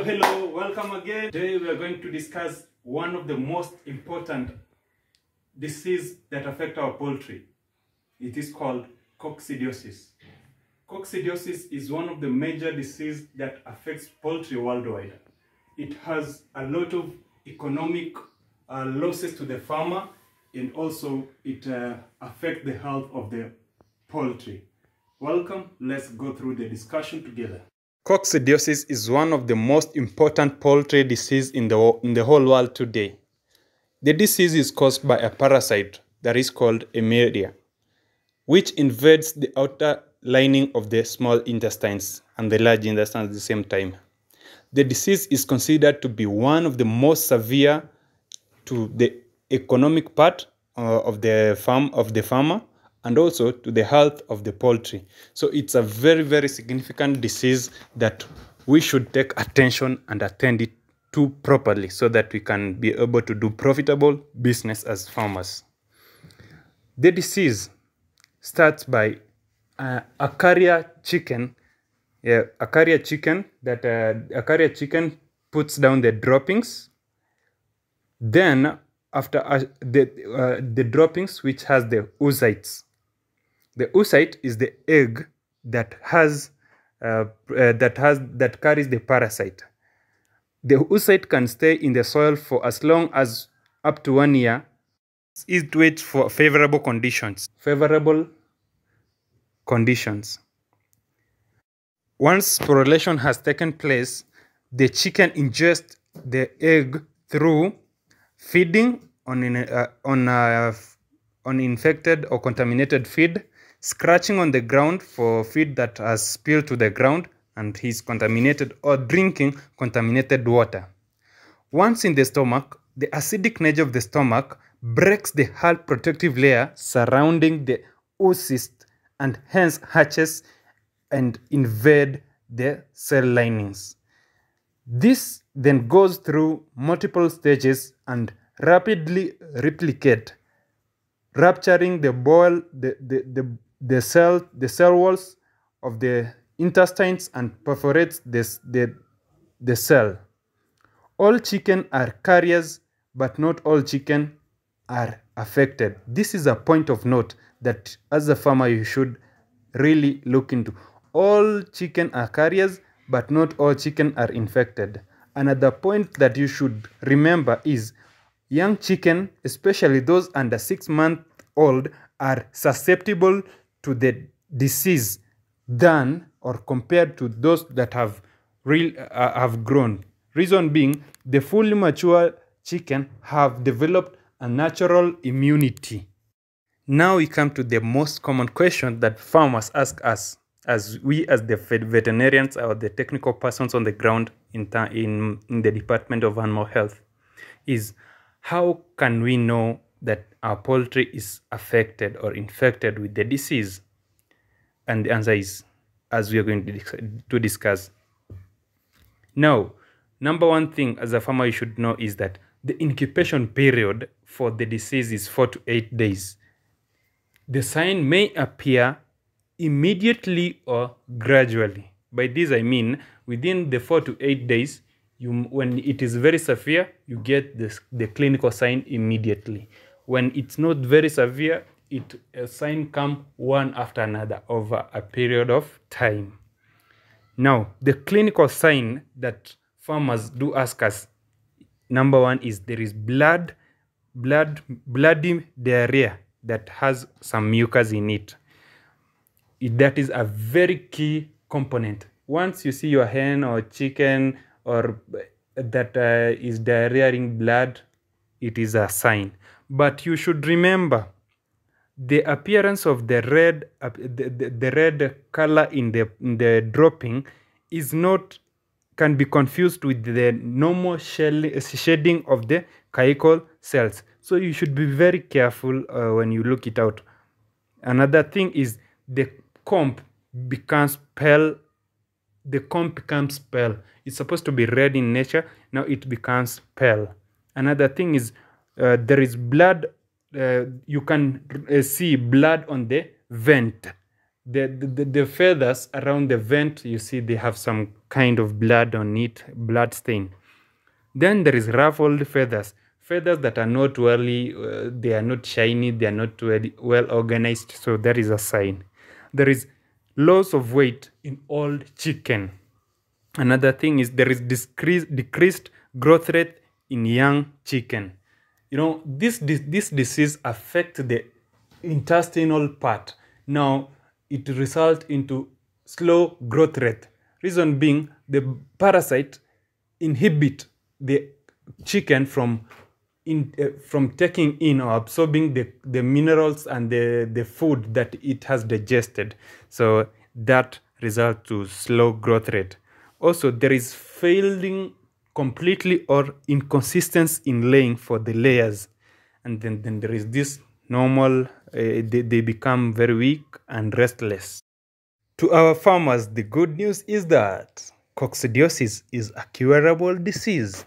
Hello, welcome again. Today we are going to discuss one of the most important diseases that affect our poultry. It is called coccidiosis. Coccidiosis is one of the major diseases that affects poultry worldwide. It has a lot of economic losses to the farmer, and also it affects the health of the poultry. Welcome, let's go through the discussion together. Coccidiosis is one of the most important poultry diseases in the whole world today. The disease is caused by a parasite that is called Emeria, which invades the outer lining of the small intestines and the large intestines at the same time. The disease is considered to be one of the most severe to the economic part of the farmer, and also to the health of the poultry. So it's a very, very significant disease that we should take attention and attend it to properly so that we can be able to do profitable business as farmers. The disease starts by a carrier chicken. A carrier chicken puts down the droppings. Then after the droppings, which has the oocytes. The oocyte is the egg that carries the parasite. The oocyte can stay in the soil for as long as up to 1 year. It waits for favorable conditions. Once sporulation has taken place, the chicken ingests the egg through feeding on infected or contaminated feed, scratching on the ground for feed that has spilled to the ground and is contaminated, or drinking contaminated water. Once in the stomach, the acidic nature of the stomach breaks the hard protective layer surrounding the oocyst and hence hatches and invade the cell linings. This then goes through multiple stages and rapidly replicate, rupturing the cell walls of the intestines and perforates the cell. All chicken are carriers, but not all chicken are affected. This is a point of note that as a farmer you should really look into. All chicken are carriers, but not all chicken are infected. Another point that you should remember is young chicken, especially those under 6 months old, are susceptible to the disease than or compared to those that have grown. Reason being, the fully mature chicken have developed a natural immunity. Now we come to the most common question that farmers ask us, as the veterinarians or the technical persons on the ground in the Department of Animal Health, is how can we know that our poultry is affected or infected with the disease? And the answer is, as we are going to discuss. Now, number one thing as a farmer you should know is that the incubation period for the disease is 4 to 8 days. The sign may appear immediately or gradually. By this I mean within the 4 to 8 days, when it is very severe, you get the clinical sign immediately. When it's not very severe, a sign come one after another over a period of time. Now, the clinical sign that farmers do ask us, number one is there is bloody diarrhea that has some mucus in it. That is a very key component. Once you see your hen or chicken or that is diarrheaing blood, it is a sign. But you should remember the appearance of the red color in the dropping can be confused with the normal shading of the caecal cells. So you should be very careful when you look it out. Another thing is the comb becomes pale. It's supposed to be red in nature. Now it becomes pale. Another thing is there is blood. You can see blood on the vent. the feathers around the vent, you see they have some kind of blood on it, blood stain. Then there is ruffled feathers, feathers that are not they are not shiny, they are not well organized, so that is a sign. There is loss of weight in old chicken. Another thing is there is decreased growth rate in young chicken. You know, this disease affects the intestinal part. Now, it results into slow growth rate. Reason being, the parasite inhibit the chicken from taking in or absorbing the minerals and the food that it has digested. So that results to slow growth rate. Also, there is failing completely or inconsistency in laying for the layers. And then there is this normal, they become very weak and restless. To our farmers, the good news is that coccidiosis is a curable disease.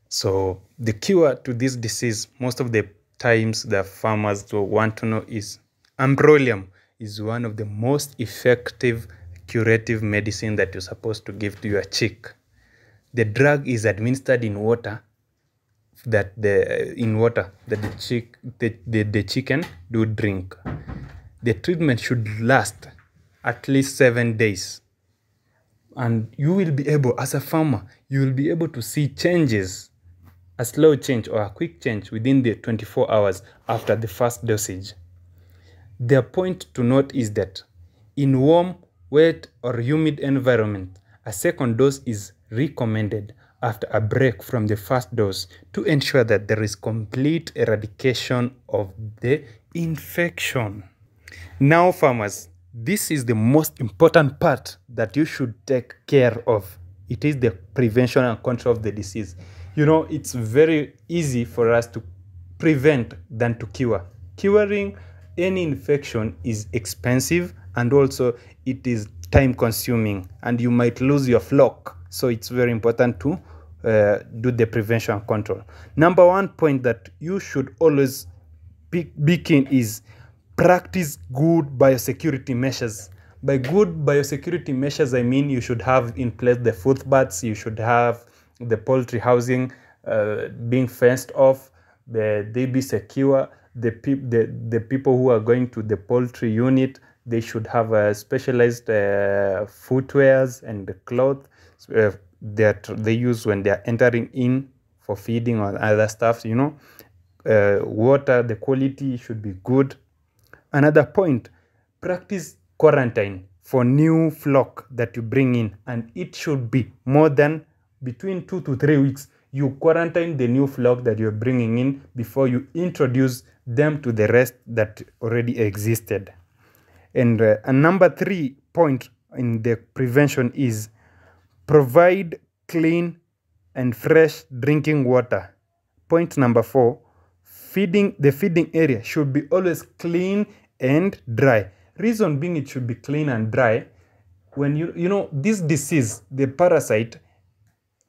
So the cure to this disease, most of the times the farmers want to know is ambrolium is one of the most effective curative medicine that you're supposed to give to your chick. The drug is administered in water that the chicken do drink. The treatment should last at least 7 days. And you will be able, as a farmer, you will be able to see changes, a slow change or a quick change within the 24 hours after the first dosage. The point to note is that in warm, wet or humid environment, a second dose is recommended after a break from the first dose to ensure that there is complete eradication of the infection. Now, farmers, this is the most important part that you should take care of. It is the prevention and control of the disease. You know, it's very easy for us to prevent than to cure. Curing any infection is expensive and also it is time consuming and you might lose your flock. So it's very important to do the prevention and control. Number one point that you should always be keen is practice good biosecurity measures. By good biosecurity measures, I mean you should have in place the footbaths, you should have the poultry housing being fenced off, they be secure. The people who are going to the poultry unit, they should have specialized footwears and clothes that they use when they are entering in for feeding or other stuff. You know, water, the quality should be good. Another point, practice quarantine for new flock that you bring in, and it should be more than between 2 to 3 weeks. You quarantine the new flock that you're bringing in before you introduce them to the rest that already existed. And a number 3 point in the prevention is provide clean and fresh drinking water. Point number 4, the feeding area should be always clean and dry. Reason being it should be clean and dry. When you know this disease, the parasite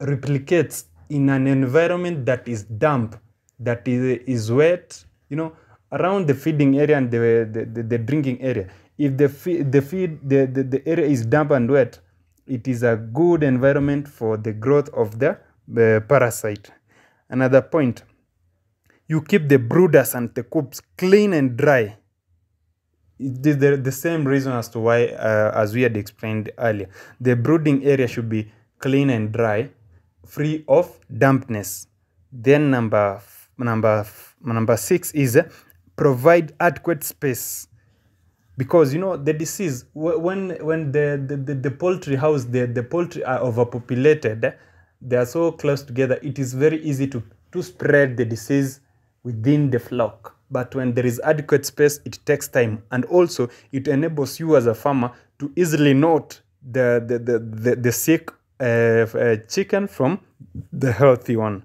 replicates in an environment that is damp, that is wet, you know, around the feeding area and the drinking area. If the area is damp and wet, it is a good environment for the growth of the parasite. Another point, you keep the brooders and the coops clean and dry. It is the same reason as to why, as we had explained earlier, the brooding area should be clean and dry, free of dampness. Then number 6 is provide adequate space, because you know the disease, when the poultry house, the poultry are overpopulated, they are so close together, it is very easy to spread the disease within the flock. But when there is adequate space, it takes time, and also it enables you as a farmer to easily note the sick chicken from the healthy one.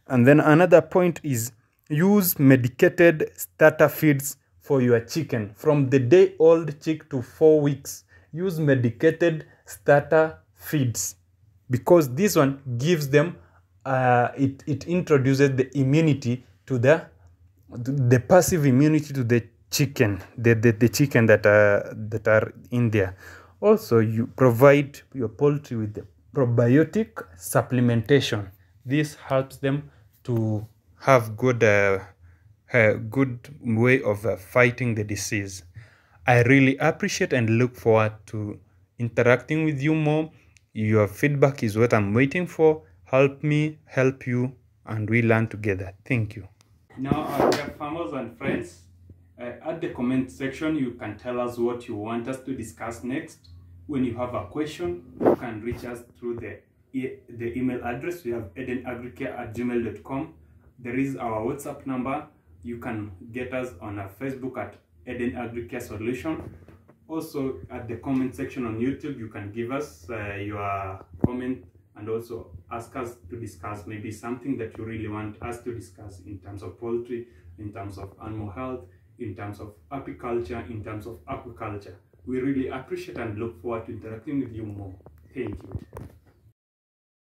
And then another point is use medicated starter feeds for your chicken from the day old chick to 4 weeks. Use medicated starter feeds, because this one gives them it introduces the immunity to the passive immunity to the chicken, the chicken that are in there. Also, you provide your poultry with the probiotic supplementation. This helps them to have good good way of fighting the disease. I really appreciate and look forward to interacting with you more. Your feedback is what I'm waiting for. Help me help you, and we learn together. Thank you. Now, our dear farmers and friends, at the comment section, you can tell us what you want us to discuss next. When you have a question, you can reach us through the email address. We have edenagricare@gmail.com. There is our WhatsApp number. You can get us on our Facebook at Eden Agricare Solution. Also, at the comment section on YouTube, you can give us your comment and also ask us to discuss maybe something that you really want us to discuss in terms of poultry, in terms of animal health, in terms of apiculture, in terms of aquaculture. We really appreciate and look forward to interacting with you more. Thank you.